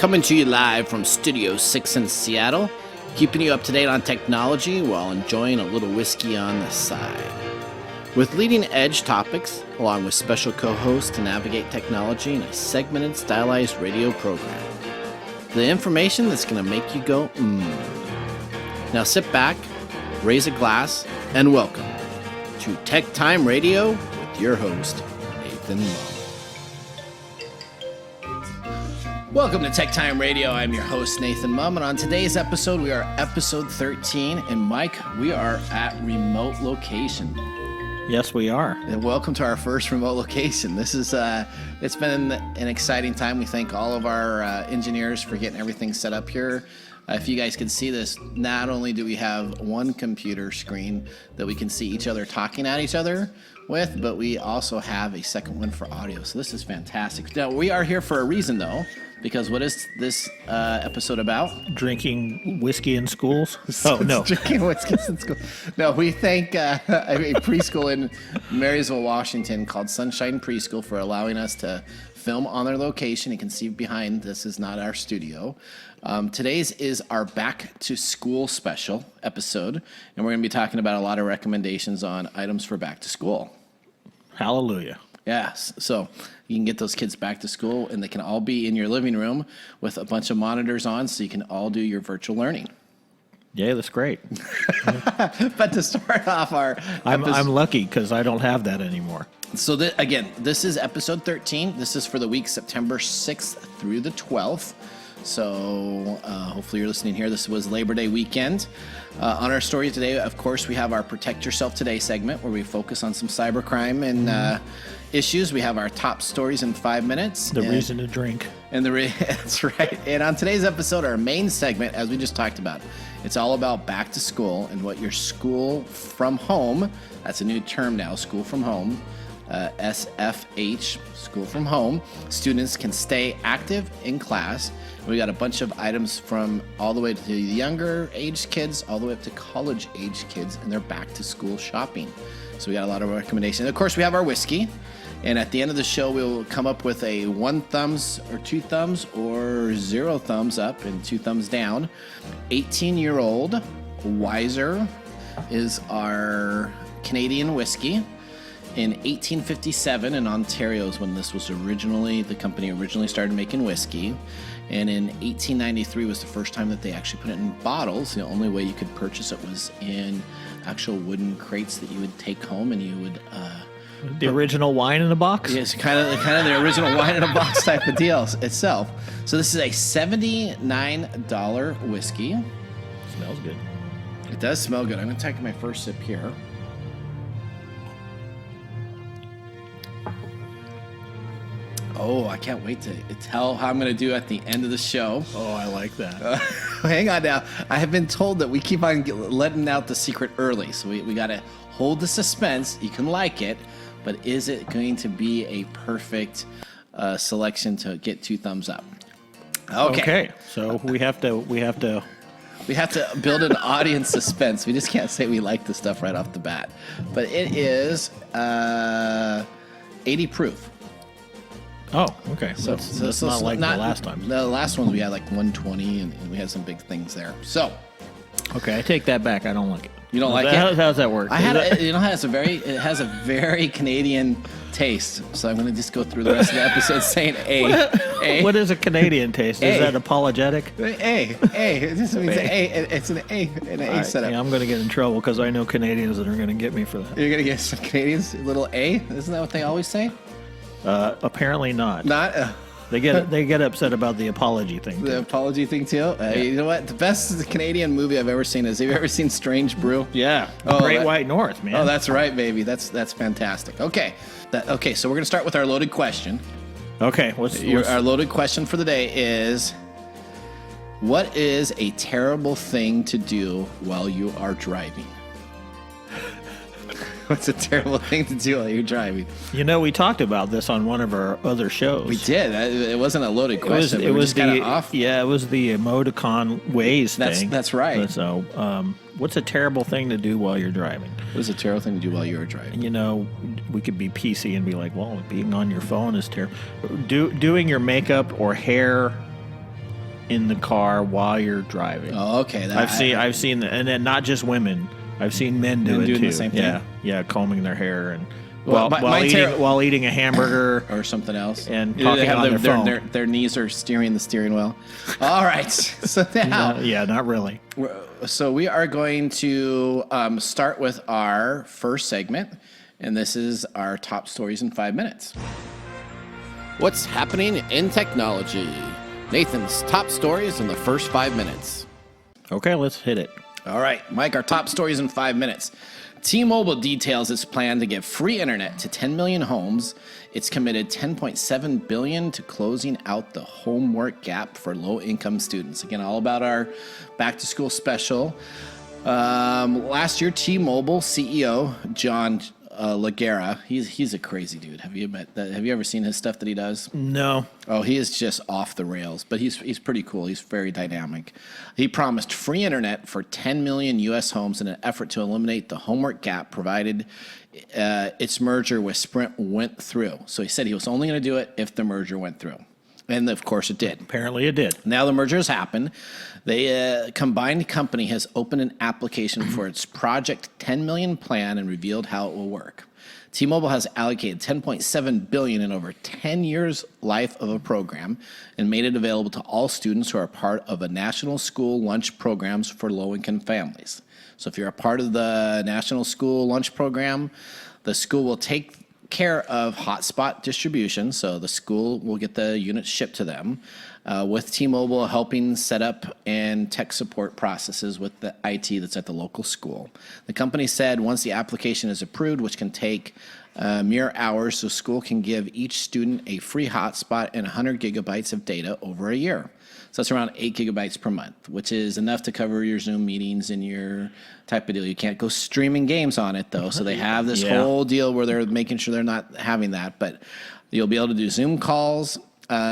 Coming to you live from Studio 6 in Seattle, keeping you up to date on technology while enjoying a little whiskey on the side. With leading edge topics, along with special co-hosts to navigate technology in a segmented, stylized radio program. The information that's going to make you go, Now sit back, raise a glass, and welcome to TechTime Radio with your host, Nathan Mumm. Welcome to TechTime Radio. I'm your host, Nathan Mumm, and on today's episode, we are episode 13, and Mike, we are at remote location. Yes, we are. And welcome to our first remote location. This is, it's been an exciting time. We thank all of our engineers for getting everything set up here. If you guys can see this, not only do we have one computer screen that we can see each other talking at each other with, but we also have a second one for audio. So this is fantastic. Now, we are here for a reason, though, because what is this episode about? Drinking whiskey in schools? Oh, no. Drinking whiskey in school. No, we thank a preschool in Marysville, Washington called Sunshine Preschool for allowing us to film on their location. You can see behind, this is not our studio. Today's is our back to school special episode, and we're going to be talking about a lot of recommendations on items for back to school. Hallelujah. Yes, so you can get those kids back to school, and they can all be in your living room with a bunch of monitors on, so you can all do your virtual learning. Yeah, that's great. But to start off our I'm lucky because I don't have that anymore. So again, this is episode 13. This is for the week September 6th through the 12th. So hopefully you're listening here. This was Labor Day weekend. On our story today, of course, we have our Protect Yourself Today segment where we focus on some cybercrime and issues. We have our top stories in 5 minutes. The reason to drink. And that's right. And on today's episode, our main segment, as we just talked about, it's all about back to school and what your school from home, that's a new term now, school from home, SFH, school from home, students can stay active in class. We got a bunch of items from all the way to the younger age kids, all the way up to college age kids, and they're back to school shopping. So we got a lot of recommendations. Of course, we have our whiskey. And at the end of the show, we'll come up with a 1 thumbs or 2 thumbs or 0 thumbs up and 2 thumbs down. 18-year-old Wiser is our Canadian whiskey. In 1857 in Ontario is when this was the company originally started making whiskey. And in 1893 was the first time that they actually put it in bottles. The only way you could purchase it was in actual wooden crates that you would take home and you would... the original wine in a box? Yes, kind of the original wine in a box type of deal itself. So this is a $79 whiskey. Smells good. It does smell good. I'm going to take my first sip here. Oh, I can't wait to tell how I'm going to do at the end of the show. Oh, I like that. Hang on now. I have been told that we keep on letting out the secret early, so we got to hold the suspense. You can like it, but is it going to be a perfect selection to get 2 thumbs up? Okay. So we have to build an audience suspense. We just can't say we like the stuff right off the bat. But it is 80 proof. Oh, okay. So it's not like the last time. The last ones we had like 120, and we had some big things there. So, okay, I take that back. I don't like it. You don't like it? How does that work? It has a very Canadian taste. So I'm going to just go through the rest of the episode saying A. What is a Canadian taste? Is that apologetic? A. It just means A. It's an A setup. Yeah, I'm going to get in trouble because I know Canadians that are going to get me for that. You're going to get some Canadians, little A? Isn't that what they always say? Apparently not. Not? They get upset about the apology thing. The apology thing too? Yeah. You know what? The best Canadian movie I've ever seen is, have you ever seen Strange Brew? Yeah. Great White North, man. Oh, that's right, baby. That's fantastic. Okay. So we're going to start with our loaded question. Okay. Our loaded question for the day is, what is a terrible thing to do while you are driving? What's a terrible thing to do while you're driving? You know, we talked about this on one of our other shows. We did. It wasn't a loaded question. It was kind of off. Yeah, it was the emoticon Waze thing. That's right. So, what's a terrible thing to do while you're driving? What is a terrible thing to do while you're driving? You know, we could be PC and be like, well, being on your phone is terrible. Doing your makeup or hair in the car while you're driving. Oh, okay. I've seen, and then not just women. I've seen men do it doing too. the same thing? Yeah, combing their hair and Well, while eating a hamburger or something else, and talking on their phone. Their knees are steering the steering wheel. All right, so now, yeah, not really. So we are going to start with our first segment, and this is our top stories in 5 minutes. What's happening in technology? Nathan's top stories in the first 5 minutes. Okay, let's hit it. All right, Mike, our top stories in 5 minutes. T-Mobile details its plan to give free internet to 10 million homes. It's committed $10.7 billion to closing out the homework gap for low-income students. Again, all about our back-to-school special. Last year, T-Mobile CEO John Laguerre, he's a crazy dude. Have you ever seen his stuff that he does? No. Oh, he is just off the rails, but he's pretty cool. He's very dynamic. He promised free internet for 10 million U.S. homes in an effort to eliminate the homework gap provided its merger with Sprint went through. So he said he was only going to do it if the merger went through. And of course it did. Apparently it did. Now the merger has happened. The combined company has opened an application for its Project 10 Million plan and revealed how it will work. T-Mobile has allocated $10.7 billion in over 10 years' life of a program and made it available to all students who are part of a national school lunch programs for low-income families. So if you're a part of the national school lunch program, the school will take care of hotspot distribution, so the school will get the units shipped to them, with T-Mobile helping set up and tech support processes with the IT that's at the local school. The company said once the application is approved, which can take mere hours, the school can give each student a free hotspot and 100 gigabytes of data over a year. So that's around 8 gigabytes per month, which is enough to cover your Zoom meetings and your type of deal. You can't go streaming games on it, though. So they have this whole deal where they're making sure they're not having that. But you'll be able to do Zoom calls.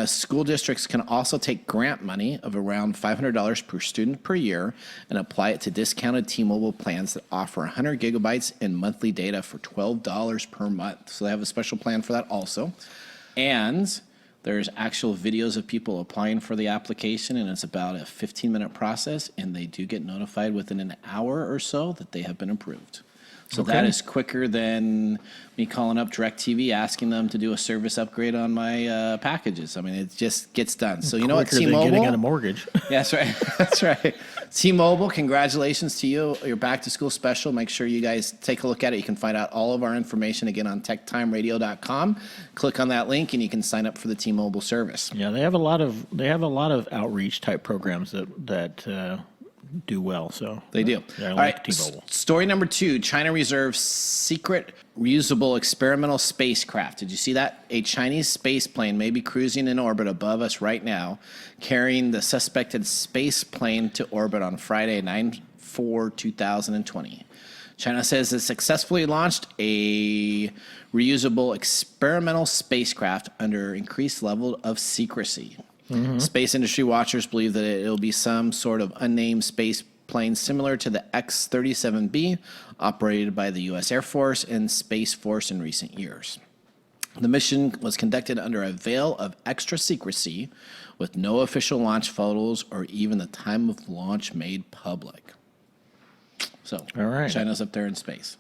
School districts can also take grant money of around $500 per student per year and apply it to discounted T-Mobile plans that offer 100 gigabytes in monthly data for $12 per month. So they have a special plan for that also. And there's actual videos of people applying for the application, and it's about a 15-minute process, and they do get notified within an hour or so that they have been approved. So that is quicker than me calling up DirecTV asking them to do a service upgrade on my packages. I mean, it just gets done. So you know what, T-Mobile? Getting on a mortgage. Yeah, that's right. That's right. T-Mobile, congratulations to you. Your back-to-school special. Make sure you guys take a look at it. You can find out all of our information again on TechTimeRadio.com. Click on that link, and you can sign up for the T-Mobile service. Yeah, they have a lot of outreach type programs that do well. So they do. Yeah, I all like right. T-Mobile. Story number 2: China reserves secret reusable experimental spacecraft. Did you see that? A Chinese space plane may be cruising in orbit above us right now, carrying the suspected space plane to orbit on Friday, 9/4/2020. China says it successfully launched a reusable experimental spacecraft under increased level of secrecy. Mm-hmm. Space industry watchers believe that it'll be some sort of unnamed space plane similar to the X-37B operated by the U.S. Air Force and Space Force in recent years. The mission was conducted under a veil of extra secrecy with no official launch photos or even the time of launch made public. So, all right. China's up there in space.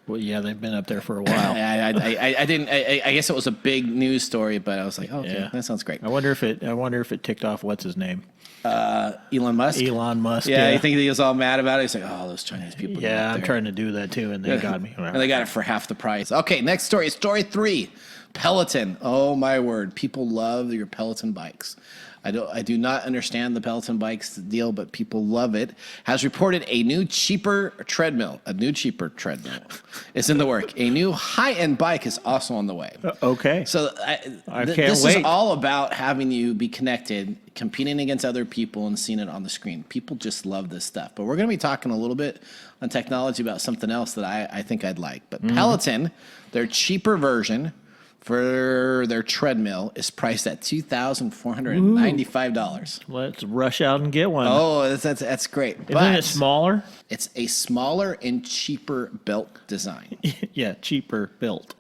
Well, yeah, they've been up there for a while. I guess it was a big news story, but I was like, okay, that sounds great. I wonder if it ticked off what's his name? Elon Musk. Elon Musk. Yeah, you think he was all mad about it? He's like, oh, those Chinese people. Yeah, I'm trying to do that too, and they got me. And they got it for half the price. Okay, next story. Story 3. Peloton. Oh my word, people love your Peloton bikes. I do not understand the Peloton bikes deal, but people love it. Has reported a new cheaper treadmill. It's in the work. A new high-end bike is also on the way. Okay. So I can't this wait. is all about having you be connected, competing against other people, and seeing it on the screen. People just love this stuff. But we're going to be talking a little bit on technology about something else that I think I'd like. But Peloton, their cheaper version, for their treadmill is priced at $2,495. Let's rush out and get one. Oh, that's great. Isn't it smaller? It's a smaller and cheaper belt design. Yeah, cheaper built.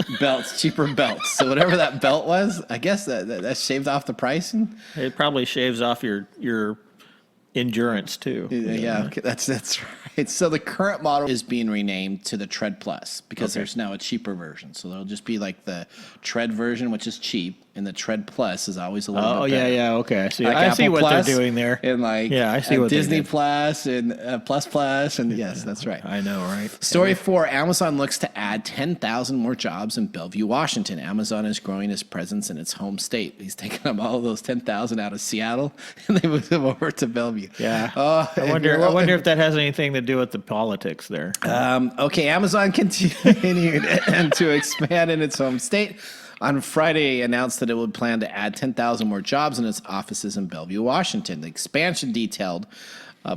Cheaper belts. So whatever that belt was, I guess that shaved off the pricing. It probably shaves off your endurance too. Yeah, okay, that's right. So the current model is being renamed to the Tread Plus because there's now a cheaper version. So there'll just be like the Tread version, which is cheap, and the Tread Plus is always a little bit better. Yeah, okay. Like I see Apple what Plus they're doing there. And like I see what Disney Plus and Plus, and yes, that's right. I know, right? Story 4, Amazon looks to add 10,000 more jobs in Bellevue, Washington. Amazon is growing its presence in its home state. He's taking up all of those 10,000 out of Seattle, and they moved them over to Bellevue. Yeah. I wonder if that has anything to do with the politics there. Okay, Amazon continued to expand in its home state. On Friday, announced that it would plan to add 10,000 more jobs in its offices in Bellevue, Washington. The expansion detailed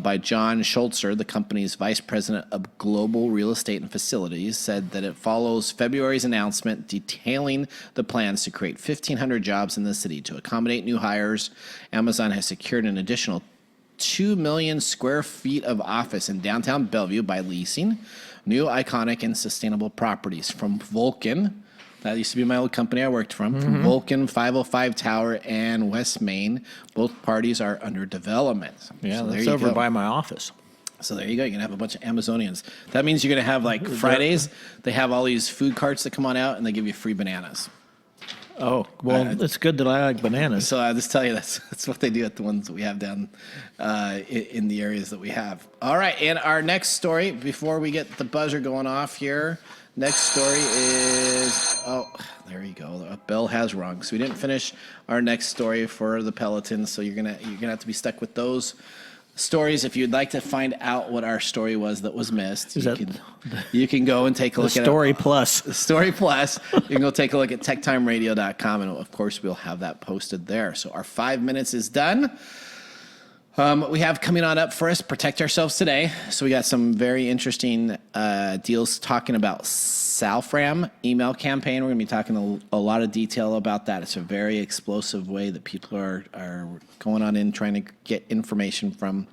by John Schultzer, the company's vice president of global real estate and facilities, said that it follows February's announcement detailing the plans to create 1,500 jobs in the city. To accommodate new hires, Amazon has secured an additional 2 million square feet of office in downtown Bellevue by leasing new iconic and sustainable properties from Vulcan. That used to be my old company I worked from Vulcan, 505 Tower, and West Main. Both parties are under development. Yeah, so that's over by my office. So there you go. You're going to have a bunch of Amazonians. That means you're going to have, like, Fridays, they have all these food carts that come on out, and they give you free bananas. Oh, well, it's good that I like bananas. So I'll just tell you that's what they do at the ones that we have down in the areas that we have. All right, and our next story, before we get the buzzer going off here, next story is, there you go. A bell has rung. So we didn't finish our next story for the Pelotons, so you're gonna have to be stuck with those stories. If you'd like to find out what our story was that was missed, you can go and take a look at Story Plus. Story Plus. You can go take a look at TechTimeRadio.com, and of course we'll have that posted there. So our 5 minutes is done. We have coming on up for us, Protect Ourselves Today. So we got some very interesting deals talking about Salfram email campaign. We're going to be talking a lot of detail about that. It's a very explosive way that people are going on in trying to get information from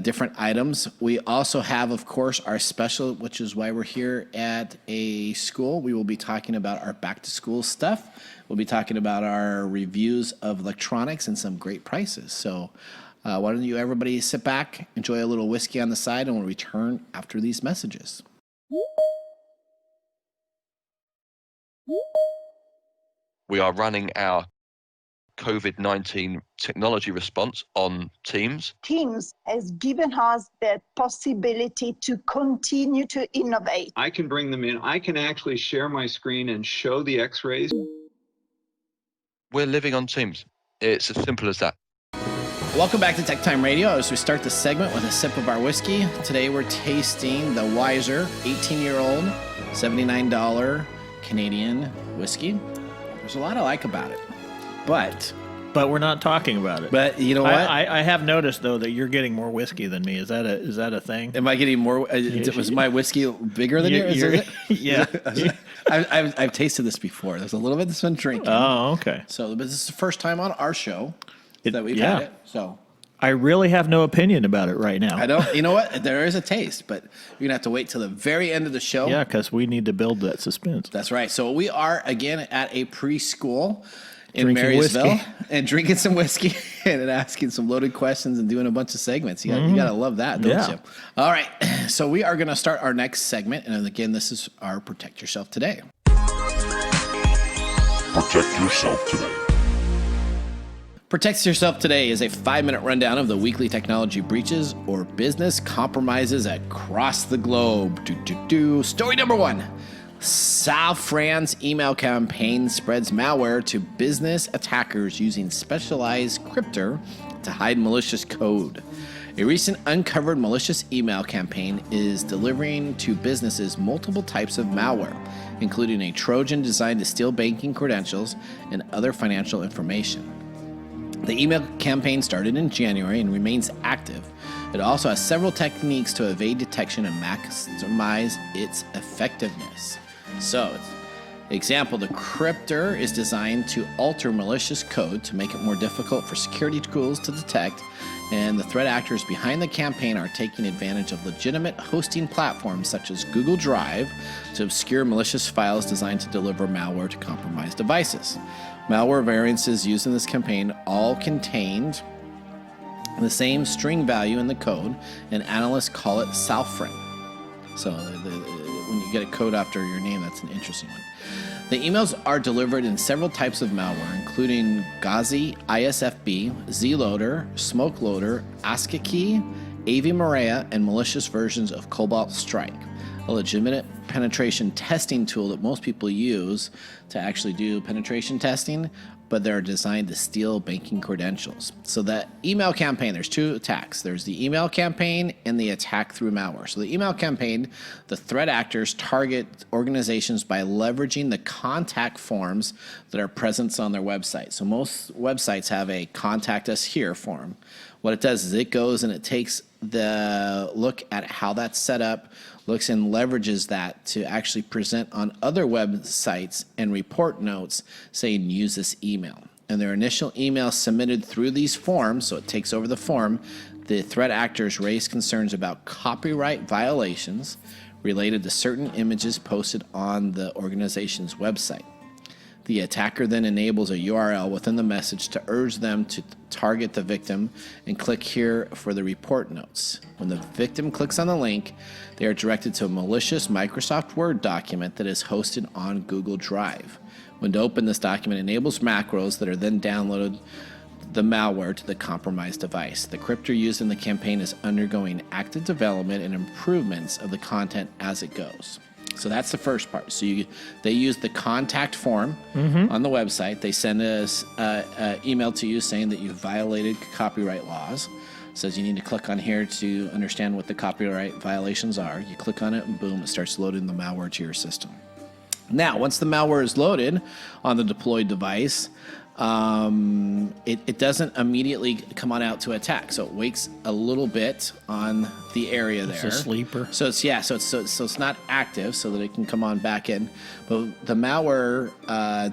different items. We also have, of course, our special, which is why we're here at a school. We will be talking about our back-to-school stuff. We'll be talking about our reviews of electronics and some great prices. So why don't you everybody sit back, enjoy a little whiskey on the side, and we'll return after these messages. We are running our COVID-19 technology response on Teams. Teams has given us the possibility to continue to innovate. I can bring them in. I can actually share my screen and show the x-rays. We're living on Teams. It's as simple as that. Welcome back to Tech Time Radio. As we start the segment with a sip of our whiskey, today we're tasting the Wiser 18-year-old $79 Canadian whiskey. There's a lot I like about it, but we're not talking about it. But you know what? I have noticed though that you're getting more whiskey than me. Is that a thing? Am I getting more? Was my whiskey bigger than yours? Yeah. I've tasted this before. There's a little bit that's been drinking. Oh, okay. So, but this is the first time on our show that we've had it. So I really have no opinion about it right now. I don't. You know what? There is a taste, but you're gonna have to wait till the very end of the show. Yeah, because we need to build that suspense. That's right. So we are again at a preschool in Drinking Marysville whiskey. and drinking some whiskey and asking some loaded questions and doing a bunch of segments. You gotta love that, don't you? All right. So we are gonna start our next segment, and again, this is our Protect Yourself Today. Protect yourself today. Protect Yourself Today is a 5-minute rundown of the weekly technology breaches or business compromises across the globe. Story number 1. Salfran's email campaign spreads malware to business attackers using specialized crypter to hide malicious code. A recent uncovered malicious email campaign is delivering to businesses multiple types of malware, including a Trojan designed to steal banking credentials and other financial information. The email campaign started in January and remains active. It also has several techniques to evade detection and maximize its effectiveness. So Example, the crypter is designed to alter malicious code to make it more difficult for security tools to detect, and the threat actors behind the campaign are taking advantage of legitimate hosting platforms such as Google Drive to obscure malicious files designed to deliver malware to compromised devices. Malware variances used in this campaign all contained the same string value in the code, and analysts call it salfrin. So when you get a code after your name, that's an interesting one. The emails are delivered in several types of malware, including Gauzy, ISFB, Zloader, SmokeLoader, ASCII, AV Maria, and malicious versions of Cobalt Strike, a legitimate penetration testing tool that most people use to actually do penetration testing, but they're designed to steal banking credentials. So that email campaign, there's two attacks. There's the email campaign and the attack through malware. So the email campaign, the threat actors target organizations by leveraging the contact forms that are present on their website. So most websites have a contact us here form. What it does is it goes and it takes the look at how that's set up, looks and leverages that to actually present on other websites and report notes saying use this email. And their initial email submitted through these forms, so it takes over the form, the threat actors raise concerns about copyright violations related to certain images posted on the organization's website. The attacker then enables a URL within the message to urge them to target the victim and click here for the report notes. When the victim clicks on the link, they are directed to a malicious Microsoft Word document that is hosted on Google Drive. When to open this document, enables macros that are then downloaded the malware to the compromised device. The crypter used in the campaign is undergoing active development and improvements of the content as it goes. So that's the first part. So they use the contact form on the website. They send us an email to you saying that you violated copyright laws. It says you need to click on here to understand what the copyright violations are. You click on it and boom, it starts loading the malware to your system. Now, once the malware is loaded on the deployed device, it doesn't immediately come on out to attack. So it waits a little bit on the area there. It's a sleeper. So it's not active so that it can come on back in. But the malware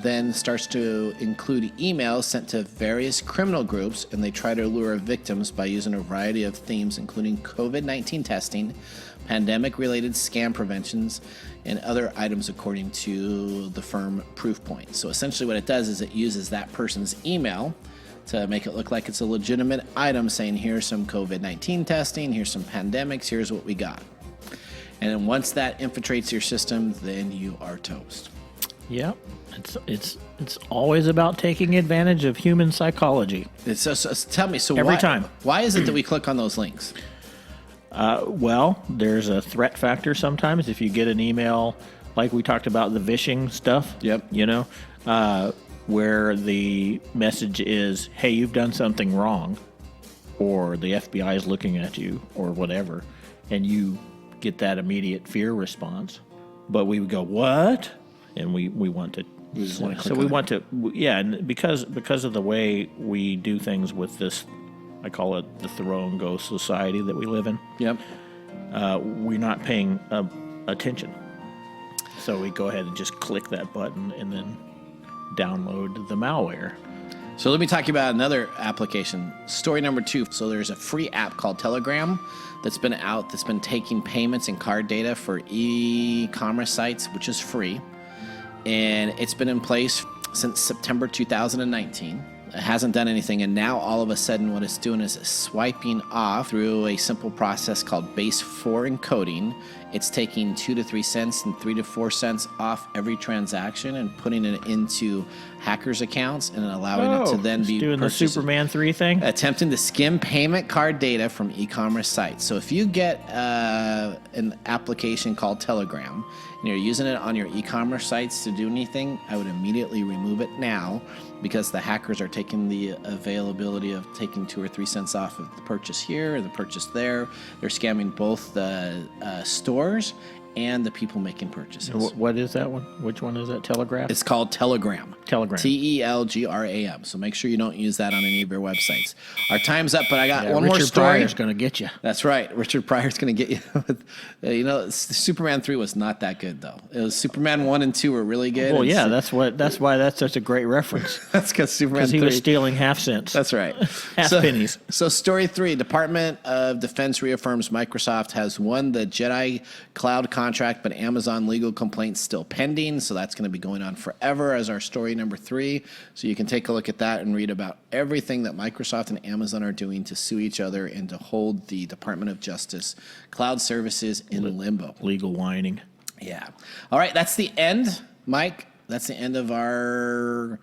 then starts to include emails sent to various criminal groups, and they try to lure victims by using a variety of themes, including COVID-19 testing, pandemic-related scam preventions, and other items according to the firm Proofpoint. So essentially what it does is it uses that person's email to make it look like it's a legitimate item saying, here's some COVID-19 testing, here's some pandemics, here's what we got. And then once that infiltrates your system, then you are toast. Yep. It's always about taking advantage of human psychology. So tell me, Every time. Why is it that we click on those links? Well, there's a threat factor sometimes. If you get an email, like we talked about the vishing stuff, where the message is, hey, you've done something wrong, or the FBI is looking at you, or whatever, and you get that immediate fear response. But we would go, what? And we want to. We just want to click So on we it. want to, yeah, and because of the way we do things with this, I call it the throw and go society that we live in. Yep. We're not paying attention. So we go ahead and just click that button and then download the malware. So let me talk about another application. Story number 2. So there's a free app called Telegram that's been out, that's been taking payments and card data for e-commerce sites, which is free. And it's been in place since September 2019. It hasn't done anything, and now all of a sudden what it's doing is swiping off through a simple process called base 4 encoding. It's taking 2 to 3 cents and 3 to 4 cents off every transaction and putting it into hackers' accounts and allowing it to then be doing purchased. the Superman 3 thing? Attempting to skim payment card data from e-commerce sites. So if you get an application called Telegram and you're using it on your e-commerce sites to do anything, I would immediately remove it now, because the hackers are taking the availability of taking 2 or 3 cents off of the purchase here or the purchase there. They're scamming both the stores and the people making purchases. What is that one? Which one is that? Telegraph? It's called Telegram. Telegram. Telegram. So make sure you don't use that on any of your websites. Our time's up, but I got one more Richard story. Pryor's going to get you. That's right. Richard Pryor's going to get you. Superman 3 was not that good, though. It was Superman 1 and 2 were really good. Well, yeah, that's why that's such a great reference. That's because Superman 3. Because he was stealing half cents. That's right. Half pennies. So story 3, Department of Defense reaffirms Microsoft has won the Jedi Cloud contract, but Amazon legal complaints still pending. So that's going to be going on forever as our story number 3. So you can take a look at that and read about everything that Microsoft and Amazon are doing to sue each other and to hold the Department of Justice cloud services in limbo. Legal whining. Yeah. All right. That's the end, Mike. That's the end of our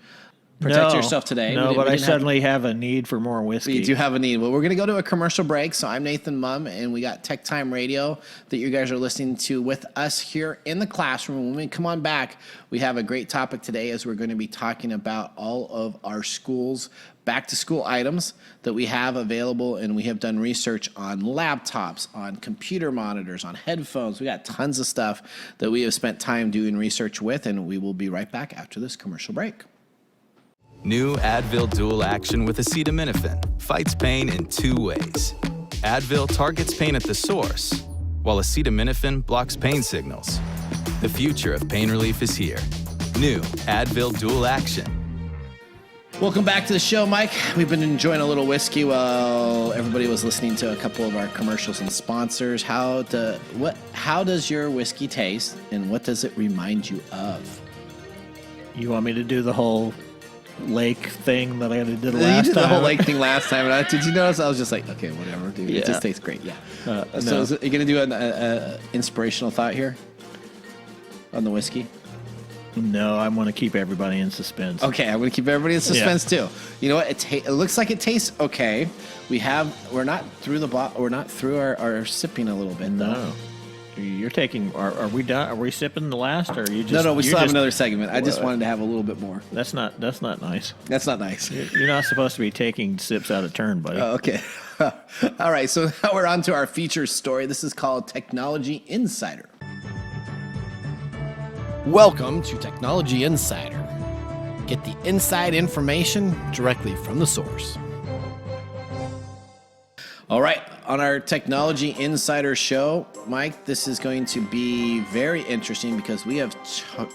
Protect Yourself today. No, but I suddenly have a need for more whiskey. You do have a need. Well, we're going to go to a commercial break. So I'm Nathan Mumm, and we got TechTime Radio that you guys are listening to with us here in the classroom. When we come on back, we have a great topic today as we're going to be talking about all of our schools' back-to-school items that we have available, and we have done research on laptops, on computer monitors, on headphones. We got tons of stuff that we have spent time doing research with, and we will be right back after this commercial break. New Advil Dual Action with acetaminophen fights pain in 2 ways. Advil targets pain at the source, while acetaminophen blocks pain signals. The future of pain relief is here. New Advil Dual Action. Welcome back to the show, Mike. We've been enjoying a little whiskey while everybody was listening to a couple of our commercials and sponsors. How does your whiskey taste, and what does it remind you of? You want me to do the whole lake thing that I did last time? You did the whole lake thing last time. And did you notice? I was just like, okay, whatever, dude. It just tastes great. Yeah. So are you going to do an inspirational thought here on the whiskey? No, I want to keep everybody in suspense. Okay, I'm going to keep everybody in suspense too. You know what? It looks like it tastes okay. We're not through the bottle. We're not through our sipping a little bit though. No. You're taking. Are we done? Are we sipping the last, or are you just? No. We still have another segment. I just wanted to have a little bit more. That's not nice. That's not nice. You're not supposed to be taking sips out of turn, buddy. Oh, okay. All right. So now we're on to our feature story. This is called Technology Insider. Welcome to Technology Insider. Get the inside information directly from the source. All right, on our Technology Insider show, Mike, this is going to be very interesting because we have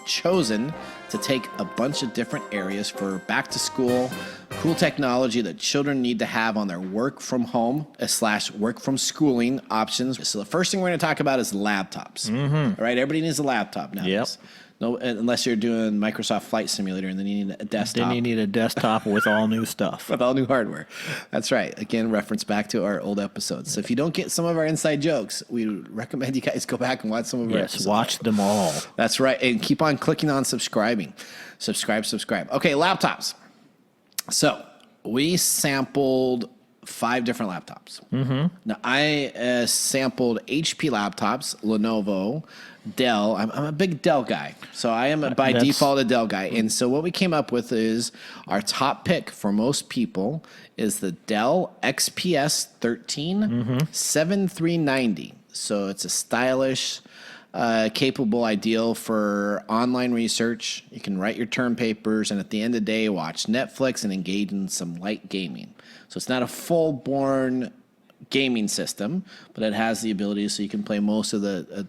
chosen to take a bunch of different areas for back to school, cool technology that children need to have on their work from home / work from schooling options. So the first thing we're going to talk about is laptops. All right, everybody needs a laptop nowadays. Yep. No, unless you're doing Microsoft Flight Simulator, and then you need a desktop. Then you need a desktop with all new stuff. With all new hardware. That's right. Again, reference back to our old episodes. So if you don't get some of our inside jokes, we recommend you guys go back and watch some of our episodes. Yes, watch them all. That's right. And keep on clicking on subscribing. Subscribe. Okay, laptops. So we sampled 5 different laptops. Now, I sampled HP laptops, Lenovo, Dell. I'm a big Dell guy, so I am by default a Dell guy. And so what we came up with is our top pick for most people is the Dell XPS 13 7390. So it's a stylish, capable, ideal for online research. You can write your term papers, and at the end of the day, watch Netflix and engage in some light gaming. So it's not a full-born gaming system, but it has the ability so you can play most of the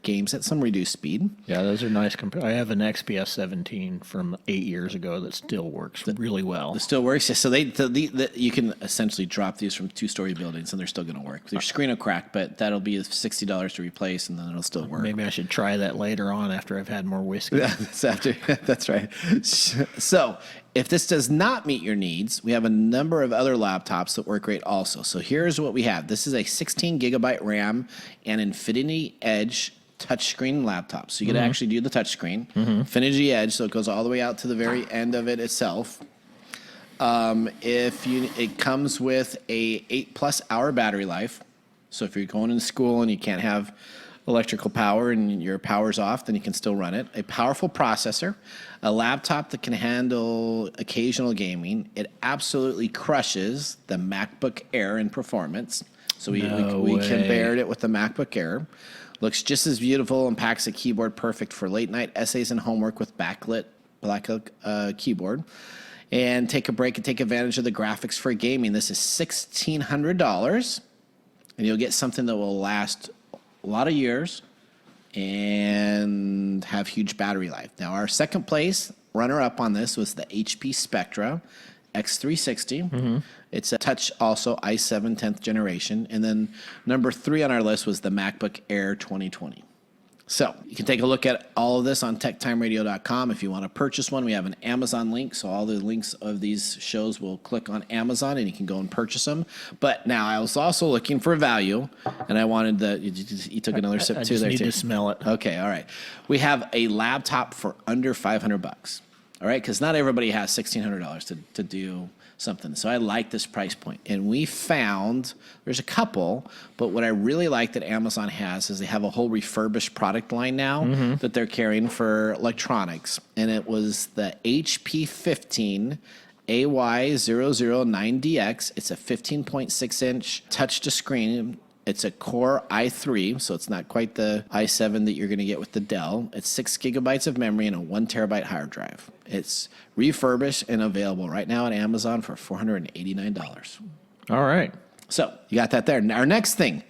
games at some reduced speed. Yeah, those are nice. I have an XPS 17 from 8 years ago that still works really well. It still works. Yeah, so you can essentially drop these from 2-story buildings and they're still going to work. Their screen will crack, but that'll be $60 to replace, and then it'll still work. Maybe I should try that later on after I've had more whiskey. That's right. So if this does not meet your needs, we have a number of other laptops that work great also. So here's what we have. This is a 16 gigabyte RAM and Infinity Edge touchscreen laptop. So you can actually do the touchscreen. Infinity Edge, so it goes all the way out to the very end of it itself. It comes with a 8+ hour battery life. So if you're going into school and you can't have electrical power and your power's off, then you can still run it. A powerful processor, a laptop that can handle occasional gaming. It absolutely crushes the MacBook Air in performance. So we compared it with the MacBook Air. Looks just as beautiful and packs a keyboard perfect for late night essays and homework with backlit keyboard. And take a break and take advantage of the graphics for gaming. This is $1,600, and you'll get something that will last a lot of years and have huge battery life. Now, our second place runner-up on this was the HP Spectra X360. Mm-hmm. It's a touch, also i7 10th generation. And then number 3 on our list was the MacBook Air 2020. So you can take a look at all of this on TechTimeRadio.com. If you want to purchase one, we have an Amazon link. So all the links of these shows will click on Amazon, and you can go and purchase them. But now I was also looking for value, and I wanted you took another sip too. I just there need too. to smell it. Okay, all right. We have a laptop for under $500. All right, because not everybody has $1,600 to do something. So I like this price point. And we found there's a couple, but what I really like that Amazon has is they have a whole refurbished product line now that they're carrying for electronics. And it was the HP 15 AY009DX. It's a 15.6-inch touch-to-screen. It's a Core i3, so it's not quite the i7 that you're going to get with the Dell. It's 6 gigabytes of memory and a 1 terabyte hard drive. It's refurbished and available right now on Amazon for $489. All right. So you got that there. Our next thing,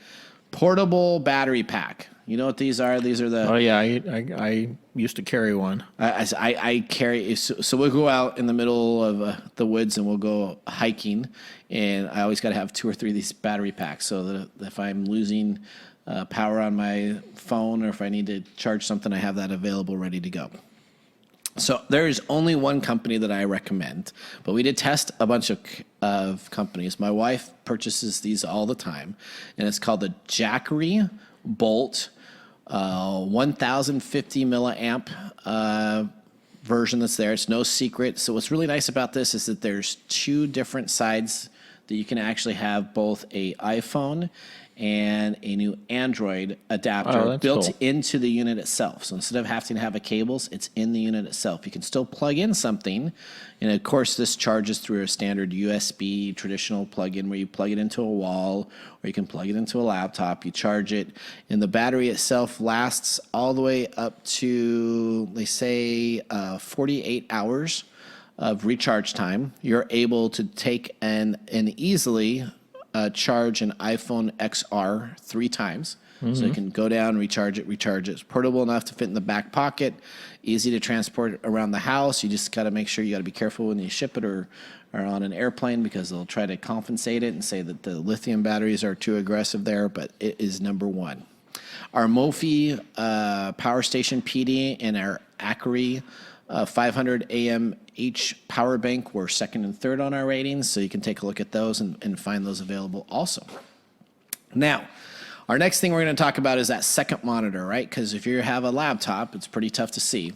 portable battery pack. You know what these are? These are the... Oh, yeah. I used to carry one. I carry... So we'll go out in the middle of the woods and we'll go hiking, and I always got to have 2 or 3 of these battery packs so that if I'm losing power on my phone or if I need to charge something, I have that available ready to go. So there is only one company that I recommend, but we did test a bunch of companies. My wife purchases these all the time, and it's called the Jackery Bolt 1050 milliamp version that's there. It's no secret. So what's really nice about this is that there's 2 different sides that you can actually have both a iPhone and a new Android adapter built into the unit itself. So instead of having to have cables, it's in the unit itself. You can still plug in something, and of course this charges through a standard USB traditional plug-in where you plug it into a wall, or you can plug it into a laptop, you charge it, and the battery itself lasts all the way up to, they say, 48 hours of recharge time. You're able to take and easily charge an iPhone XR 3 times. So you can go down, recharge it. It's portable enough to fit in the back pocket, easy to transport around the house. You just got to make sure you got to be careful when you ship it or on an airplane, because they'll try to compensate it and say that the lithium batteries are too aggressive there, but it is number one. Our Mophie Power Station PD and our Ackery 500 AMH power bank were second and third on our ratings, so you can take a look at those and find those available also. Now, our next thing we're going to talk about is that second monitor, right? Because if you have a laptop, it's pretty tough to see.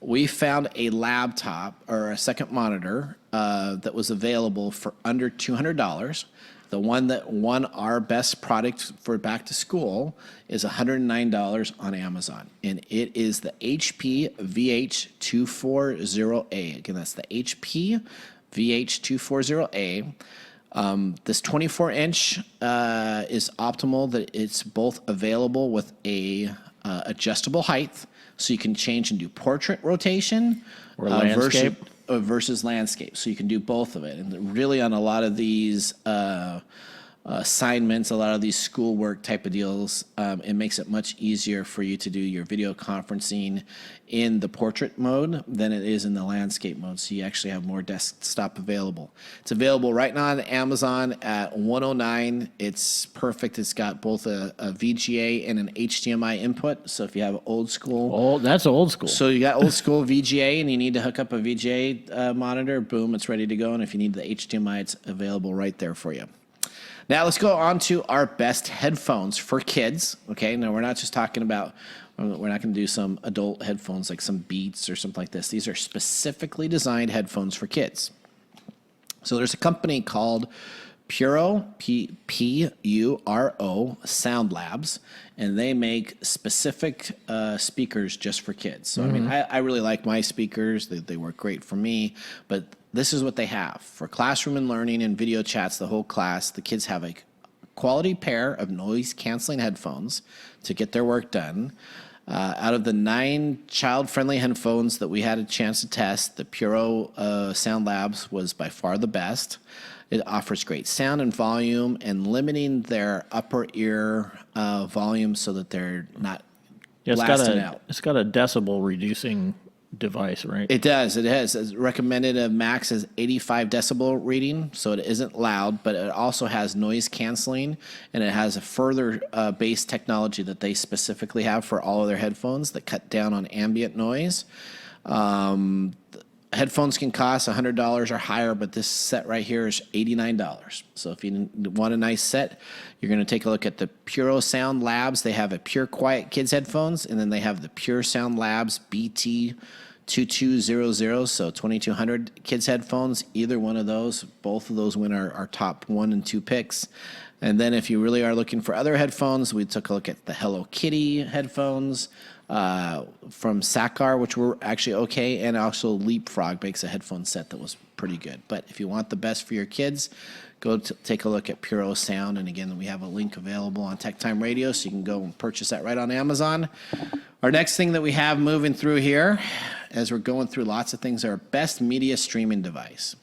We found a laptop or a second monitor that was available for under $200. The one that won our best product for back to school is $109 on Amazon. And it is the HP VH240A. Again, that's the HP VH240A. This 24-inch is optimal, that it's both available with a adjustable height, so you can change and do portrait rotation or landscape versus landscape. So you can do both of it. And really on a lot of these assignments, a lot of these schoolwork type of deals, it makes it much easier for you to do your video conferencing in the portrait mode than it is in the landscape mode. So you actually have more desktop available. It's available right now on Amazon at $109. It's perfect. It's got both a VGA and an HDMI input. So if you have old school. Oh, that's old school. So you got old school VGA and you need to hook up a VGA monitor, boom, it's ready to go. And if you need the HDMI, it's available right there for you. Now let's go on to our best headphones for kids. Okay, now we're not just talking about, we're not going to do some adult headphones like some Beats or something like this. These are specifically designed headphones for kids. So there's a company called Puro, P-U-R-O, Sound Labs, and they make specific speakers just for kids. So I mean, I really like my speakers. They work great for me, but this is what they have. For classroom and learning and video chats, the whole class, the kids have like quality pair of noise-canceling headphones to get their work done. Out of the 9 child-friendly headphones that we had a chance to test, the Puro Sound Labs was by far the best. It offers great sound and volume and limiting their upper ear volume so that they're not blasting out. It's got a decibel reducing device, right? It does. It has. It's recommended a max is 85 decibel reading, so it isn't loud, but it also has noise canceling, and it has a further bass technology that they specifically have for all of their headphones that cut down on ambient noise. Headphones can cost $100 or higher, but this set right here is $89. So if you want a nice set, you're going to take a look at the Puro Sound Labs. They have a Pure Quiet Kids headphones, and then they have the Pure Sound Labs BT 2200, so 2200 kids headphones. Either one of those, both of those win our top 1 and 2 picks. And then if you really are looking for other headphones, we took a look at the Hello Kitty headphones from Sakar, which were actually okay, and also Leapfrog makes a headphone set that was pretty good. But if you want the best for your kids, go take a look at Puro Sound. And again, we have a link available on TechTime Radio, so you can go and purchase that right on Amazon. Our next thing that we have moving through here, as we're going through lots of things, are best media streaming device.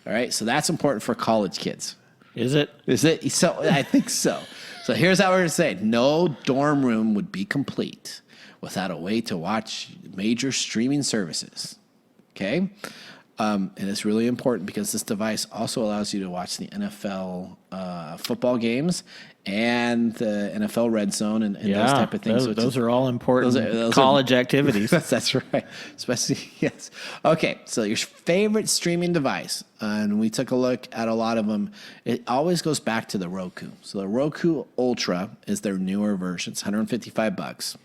All right, so that's important for college kids. Is it? Is it? So I think so. So here's how we're going to say it. No dorm room would be complete without a way to watch major streaming services. Okay? And it's really important because this device also allows you to watch the NFL football games and the NFL Red Zone and those type of things. Those are all important those college activities. That's right. Especially, yes. Okay, so your favorite streaming device, and we took a look at a lot of them. It always goes back to the Roku. So the Roku Ultra is their newer version. It's $155.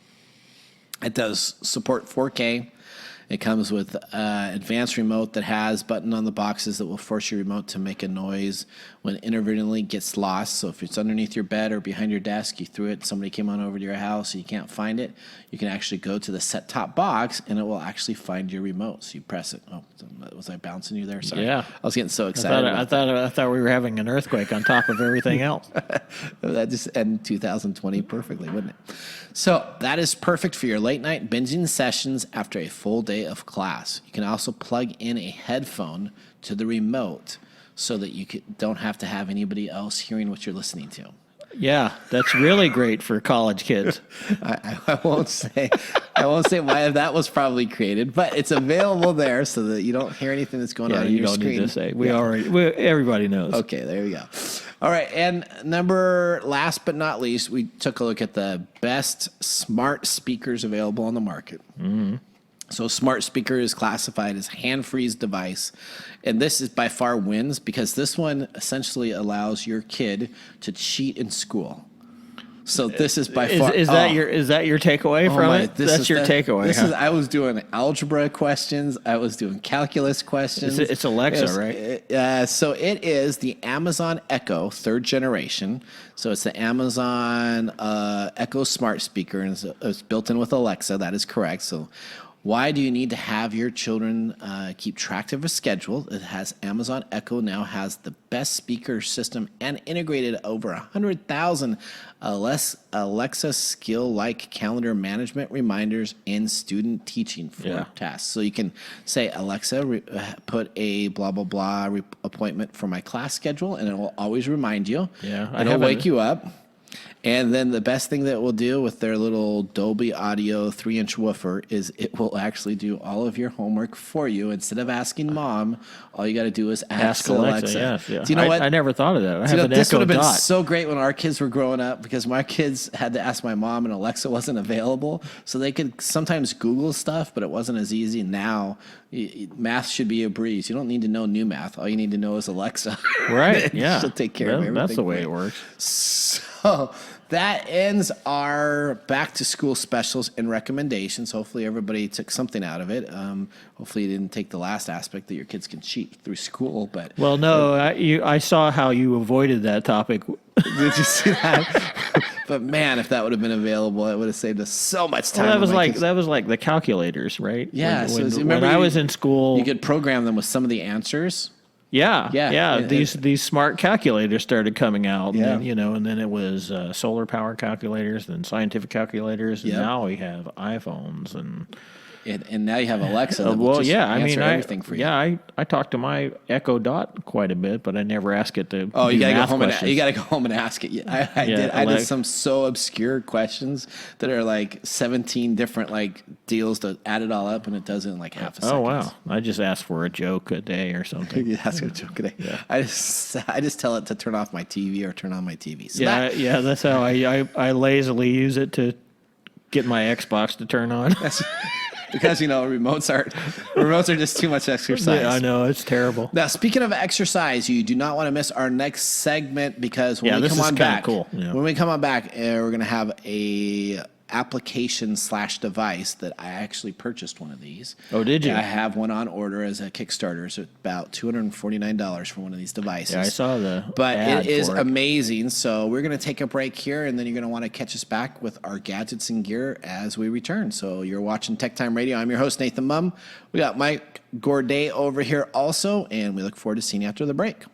It does support 4K. It comes with an advanced remote that has button on the boxes that will force your remote to make a noise when inadvertently gets lost. So if it's underneath your bed or behind your desk, you threw it, somebody came on over to your house, and you can't find it, you can actually go to the set-top box, and it will actually find your remote. So you press it. Oh, was I bouncing you there? Sorry. Yeah. I was getting so excited. I thought we were having an earthquake on top of everything else. That just ended 2020 perfectly, wouldn't it? So that is perfect for your late night binging sessions after a full day of class. You can also plug in a headphone to the remote so that you don't have to have anybody else hearing what you're listening to. Yeah, that's really great for college kids. I won't say why that was probably created, but it's available there so that you don't hear anything that's going on your screen. You don't need to say. Everybody knows. Okay, there you go. All right, and last but not least, we took a look at the best smart speakers available on the market. Mm-hmm. So smart speaker is classified as hand-free device, and this is by far wins because this one essentially allows your kid to cheat in school. So this is by far. Is that your takeaway from it? That's your takeaway. I was doing algebra questions. I was doing calculus questions. It's Alexa, right? So it is the Amazon Echo 3rd generation. So it's the Amazon Echo smart speaker, and it's built in with Alexa. That is correct. So. Why do you need to have your children keep track of a schedule? It has Amazon Echo now has the best speaker system and integrated over 100,000 Alexa skill-like calendar management reminders and student teaching for tasks. So you can say, Alexa, put a blah, blah, blah appointment for my class schedule, and it will always remind you. Yeah, it'll wake you up. And then the best thing that it will do with their little Dolby Audio 3-inch woofer is it will actually do all of your homework for you. Instead of asking mom, all you got to do is ask Alexa. Yeah. Do you know what? I never thought of that. This would have been so great when our kids were growing up because my kids had to ask my mom and Alexa wasn't available. So they could sometimes Google stuff, but it wasn't as easy. Now, math should be a breeze. You don't need to know new math. All you need to know is Alexa. Right, yeah. She'll take care of everything. That's the way it works. So that ends our back to school specials and recommendations. Hopefully everybody took something out of it. Hopefully you didn't take the last aspect that your kids can cheat through school. But well, no, I saw how you avoided that topic. Did you see that? But man, if that would have been available, it would have saved us so much time. Well, that was like the calculators, right? Yeah. When I was in school, you could program them with some of the answers. Yeah. These smart calculators started coming out. Yeah. And then it was solar power calculators, then scientific calculators, and now we have iPhones and now you have Alexa. That will well, just yeah, I answer mean, everything for you. Yeah, I talk to my Echo Dot quite a bit, but I never ask it to. Oh, do you gotta go math home questions. and you gotta go home and ask it. Yeah, I did. I did some so obscure questions that are like 17 different like deals to add it all up, and it does it in like half a second. Oh wow! I just asked for a joke a day or something. Yeah, that's what joke today. Yeah. I just tell it to turn off my TV or turn on my TV. So that's how I lazily use it to get my Xbox to turn on. Because remotes are just too much exercise. Yeah, I know, it's terrible. Now, speaking of exercise, you do not want to miss our next segment because when we come on back, cool. Yeah. When we come on back, we're going to have a application/device that I actually purchased one of these. Oh, did you? I have one on order as a Kickstarter, so it's about $249 for one of these devices. Yeah, I saw But ad it is for amazing. So we're going to take a break here, and then you're going to want to catch us back with our gadgets and gear as we return. So you're watching TechTime Radio. I'm your host, Nathan Mumm. We got Mike Gorday over here also, and we look forward to seeing you after the break.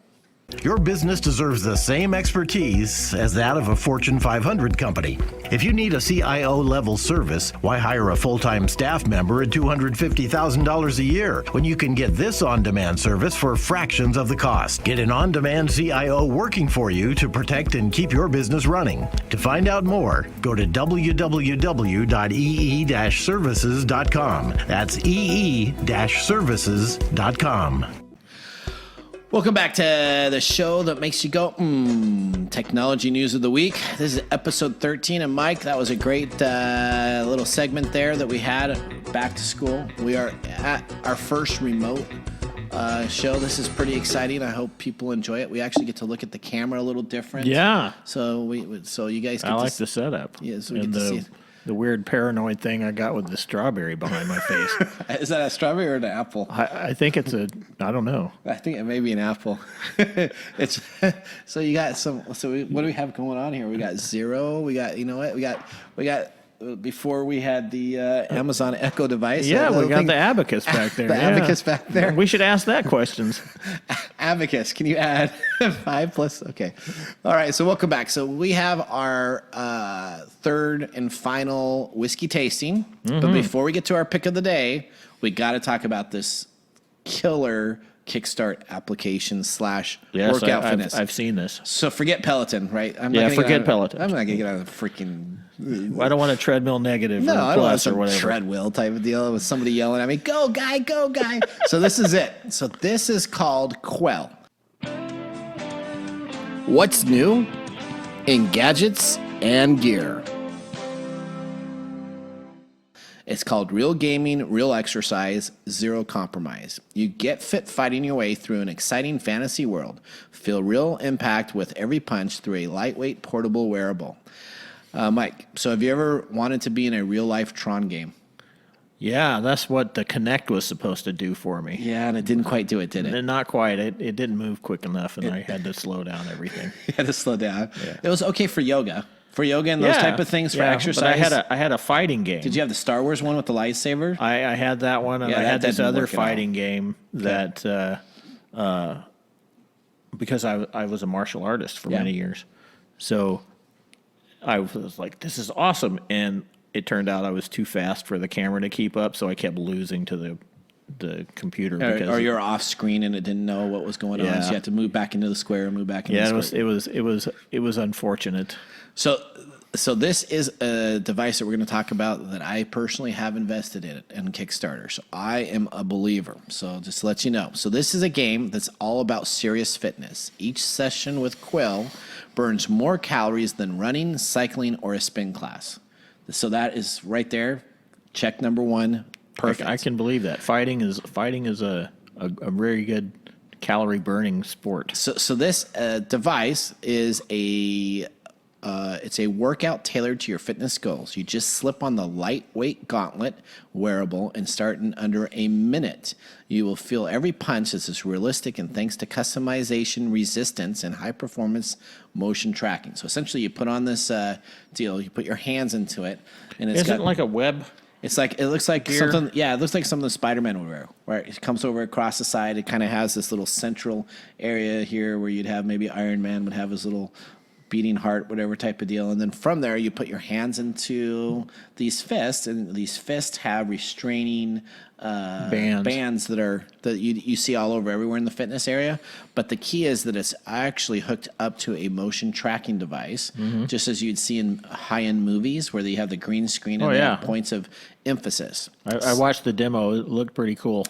Your business deserves the same expertise as that of a Fortune 500 company. If you need a CIO-level service, why hire a full-time staff member at $250,000 a year when you can get this on-demand service for fractions of the cost? Get an on-demand CIO working for you to protect and keep your business running. To find out more, go to www.ee-services.com. That's ee-services.com. Welcome back to the show that makes you go, technology news of the week. This is episode 13. And Mike, that was a great little segment there that we had back to school. We are at our first remote show. This is pretty exciting. I hope people enjoy it. We actually get to look at the camera a little different. Yeah. So you guys get I like the setup. Yeah, so we get to see it. The weird paranoid thing I got with the strawberry behind my face. Is that a strawberry or an apple? I think it's I don't know. I think it may be an apple. It's so you got some. So what do we have going on here? We got Zero. We got we got. Before we had the Amazon Echo device. Yeah, we got the Abacus back there. Abacus back there. We should ask that questions. Abacus, can you add 5 plus? Okay. All right, so welcome back. So we have our third and final whiskey tasting. Mm-hmm. But before we get to our pick of the day, we got to talk about this killer Kickstart application / workout fitness. I've seen this. So forget Peloton, right? Forget Peloton. I'm not going to get on a freaking... I don't want a treadmill negative or I don't want plus or whatever. Treadmill type of deal with somebody yelling at me, go guy, go guy. So this is it. So this is called Quell. What's new in gadgets and gear? It's called Real Gaming, Real Exercise, Zero Compromise. You get fit fighting your way through an exciting fantasy world. Feel real impact with every punch through a lightweight, portable wearable. Mike, so have you ever wanted to be in a real-life Tron game? Yeah, that's what the Kinect was supposed to do for me. Yeah, and it didn't quite do it, did it? Not quite. It didn't move quick enough, and I had to slow down everything. You had to slow down. Yeah. It was okay for yoga. For yoga and those type of things, for exercise. But I had a fighing game. Did you have the Star Wars one with the lightsaber? I had that one, and I had this other fighting game that because I was a martial artist for many years. So I was like, this is awesome. And it turned out I was too fast for the camera to keep up, so I kept losing to the computer. Or you're off screen and it didn't know what was going on, so you had to move back into the square and move back into the square. It was unfortunate. So this is a device that we're going to talk about that I personally have invested in Kickstarter. So I am a believer. So just to let you know. So this is a game that's all about serious fitness. Each session with Quell burns more calories than running, cycling, or a spin class. So that is right there. Check number one. Perfect. I can believe that. Fighting is a very good calorie burning sport. So this device is it's a workout tailored to your fitness goals. You just slip on the lightweight gauntlet wearable and start in under a minute. You will feel every punch as is realistic and thanks to customization, resistance, and high-performance motion tracking. So essentially you put on this deal, you put your hands into it. And it's Isn't it like a web? It's like it looks like Gear. something. Yeah, it looks like something Spider-Man would wear. Where it comes over across the side. It kind of has this little central area here where you'd have maybe Iron Man would have his little beating heart, whatever type of deal, and then from there you put your hands into these fists, and these fists have restraining bands that you see all over everywhere in the fitness area. But the key is that it's actually hooked up to a motion tracking device, just as you'd see in high-end movies where you have the green screen and they have points of emphasis. I watched the demo. It looked pretty cool.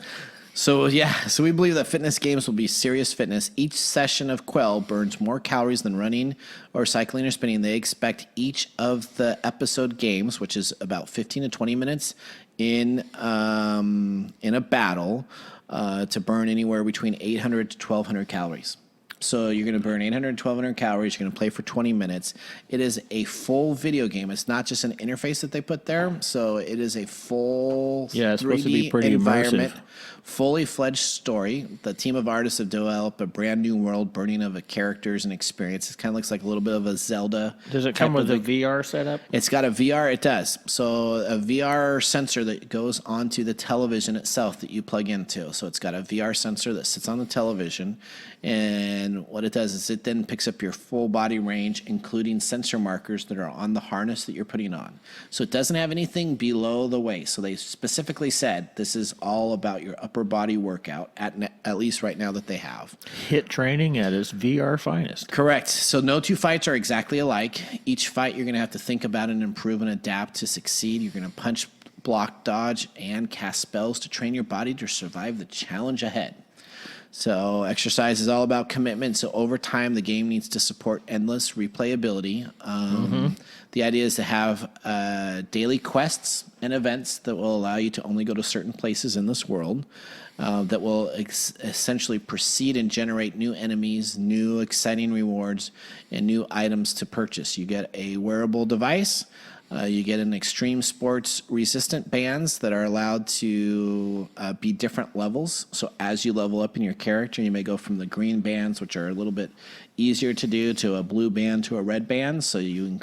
So we believe that fitness games will be serious fitness. Each session of Quell burns more calories than running or cycling or spinning. They expect each of the episode games, which is about 15 to 20 minutes in a battle, to burn anywhere between 800 to 1,200 calories. So you're going to burn 800 to 1,200 calories. You're going to play for 20 minutes. It is a full video game. It's not just an interface that they put there. So it is a full it's supposed to 3D be pretty environment, immersive. fully fledged story. The team of artists have developed a brand new world, burning of characters and experience. It kind of looks like a little bit of a Zelda. Does it come with a VR setup? It's got a VR. It does. So a VR sensor that goes onto the television itself that you plug into. So it's got a VR sensor that sits on the television, and what it does is it then picks up your full body range, including sensor markers that are on the harness that you're putting on. So it doesn't have anything below the waist. So they specifically said this is all about your upper body workout, at least right now that they have. HIIT training at its VR finest. Correct. So no two fights are exactly alike. Each fight you're going to have to think about and improve and adapt to succeed. You're going to punch, block, dodge, and cast spells to train your body to survive the challenge ahead. So exercise is all about commitment. So over time, the game needs to support endless replayability. The idea is to have daily quests and events that will allow you to only go to certain places in this world, that will essentially proceed and generate new enemies, new exciting rewards, and new items to purchase. You get a wearable device. You get an extreme sports resistant bands that are allowed to be different levels. So as you level up in your character, you may go from the green bands, which are a little bit easier to do, to a blue band, to a red band. So you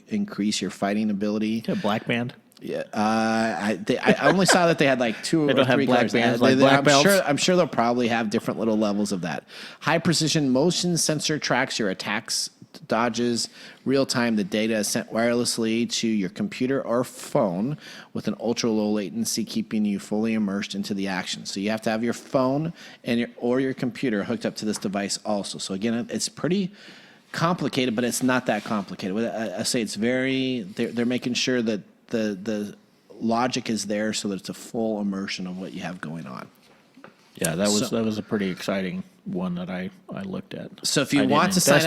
increase your fighting ability. A black band? Yeah, I only saw that they had like two They or don't have three black colors. bands like black belts? I'm sure they'll probably have different little levels of that. High precision motion sensor tracks your attacks, dodges, real time. The data is sent wirelessly to your computer or phone with an ultra low latency, keeping you fully immersed into the action. So you have to have your phone and your computer hooked up to this device also. So again, it's pretty complicated, but it's not that complicated. I say it's they're making sure that the logic is there so that it's a full immersion of what you have going on. Yeah, that was a pretty exciting one that I looked at. So if you want to sign up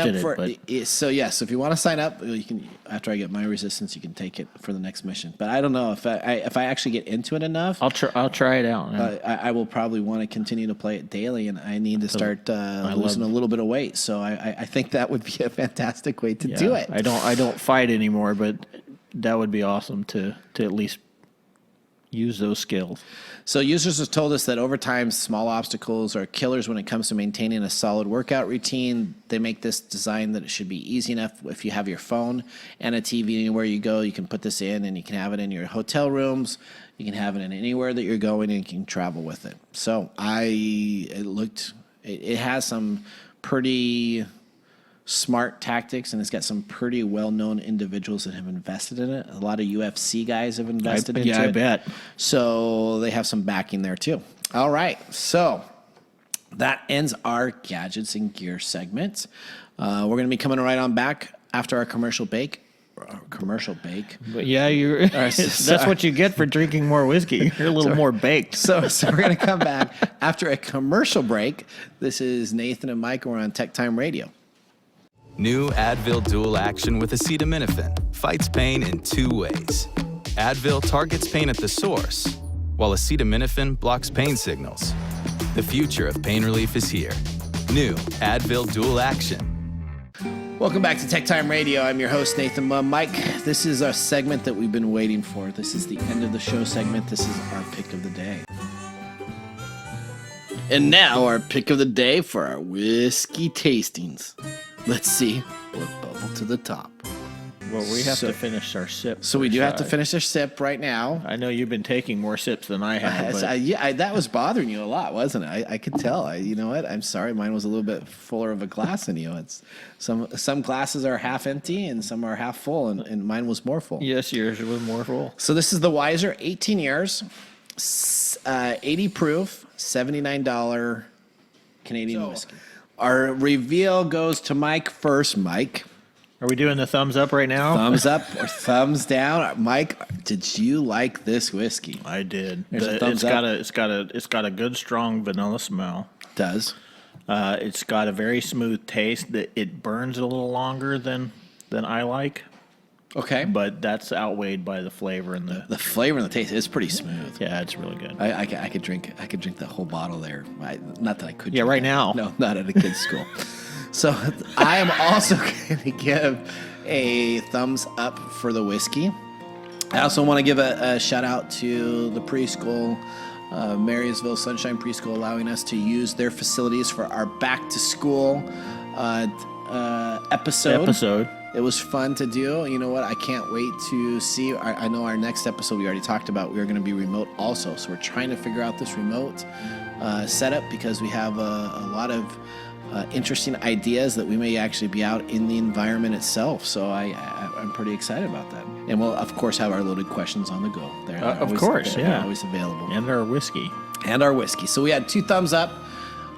so if you want to sign up, you can. After I get my resistance, you can take it for the next mission. But I don't know if I actually get into it enough. I'll try it out. I will probably want to continue to play it daily, and I need to start losing a little bit of weight. So I think that would be a fantastic way to do it. I don't fight anymore, but that would be awesome to at least use those skills. So users have told us that over time, small obstacles are killers when it comes to maintaining a solid workout routine. They make this design that it should be easy enough. If you have your phone and a TV anywhere you go, you can put this in, and you can have it in your hotel rooms. You can have it in anywhere that you're going, and you can travel with it. So it has some pretty smart tactics, and it's got some pretty well-known individuals that have invested in it. A lot of UFC guys have invested into it. Yeah, I bet. So they have some backing there too. All right, so that ends our gadgets and gear segment. We're going to be coming right on back after our commercial break. But yeah, that's what you get for drinking more whiskey. You're a little more baked. So we're going to come back after a commercial break. This is Nathan and Mike, and we're on TechTime Radio. New Advil Dual Action with acetaminophen fights pain in 2 ways. Advil targets pain at the source, while acetaminophen blocks pain signals. The future of pain relief is here. New Advil Dual Action. Welcome back to TechTime Radio. I'm your host, Nathan Mumm. Mike, this is our segment that we've been waiting for. This is the end of the show segment. This is our pick of the day. And now our pick of the day for our whiskey tastings. Let's see what bubbled to the top. Well, we have to finish our sip. So we do have to finish our sip right now. I know you've been taking more sips than I have. But That was bothering you a lot, wasn't it? I could tell. You know what? I'm sorry. Mine was a little bit fuller of a glass than you. It's some glasses are half empty and some are half full, and mine was more full. Yes, yours was more full. So this is the Weiser, 18 years, 80 proof, $79 Canadian whiskey. Our reveal goes to Mike first. Mike. Are we doing the thumbs up right now? Thumbs up or thumbs down? Mike, did you like this whiskey? I did. It's got a good strong vanilla smell. It does. It's got a very smooth taste. That it burns a little longer than I like. Okay. But that's outweighed by the flavor and the flavor and the taste is pretty smooth. Yeah, it's really good. I could drink the whole bottle there. Not that I could. Yeah, right now. No, not at a kid's school. So I am also going to give a thumbs up for the whiskey. I also want to give a shout out to the preschool, Marysville Sunshine Preschool, allowing us to use their facilities for our back to school episode. It was fun to do. You know what? I can't wait to see. I know our next episode we already talked about. We are going to be remote also. So we're trying to figure out this remote setup because we have a lot of interesting ideas that we may actually be out in the environment itself. So I'm pretty excited about that. And we'll, of course, have our loaded questions on the go. They're always available. And our whiskey. So we had 2 thumbs up.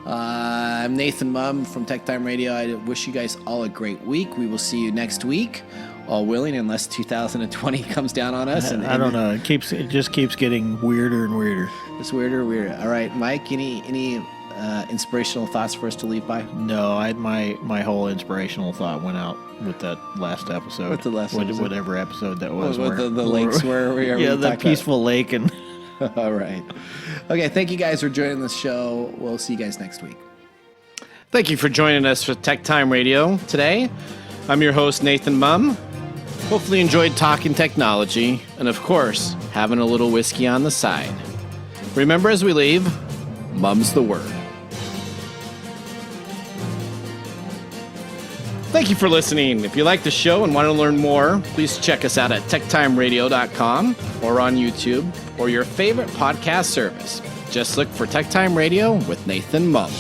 I'm Nathan Mumm from TechTime Radio. I wish you guys all a great week. We will see you next week, all willing, unless 2020 comes down on us. I don't know. It just keeps getting weirder and weirder. It's weirder and weirder. All right, Mike, any inspirational thoughts for us to leave by? No, my whole inspirational thought went out with that last episode. With the last episode? Whatever episode that was. With the lakes where we are. Yeah, the peaceful lake and... All right. Okay, thank you guys for joining the show. We'll see you guys next week. Thank you for joining us for Tech Time Radio today. I'm your host, Nathan Mumm. Hopefully you enjoyed talking technology and, of course, having a little whiskey on the side. Remember as we leave, Mumm's the word. Thank you for listening. If you like the show and want to learn more, please check us out at techtimeradio.com or on YouTube or your favorite podcast service. Just look for Tech Time Radio with Nathan Mumm.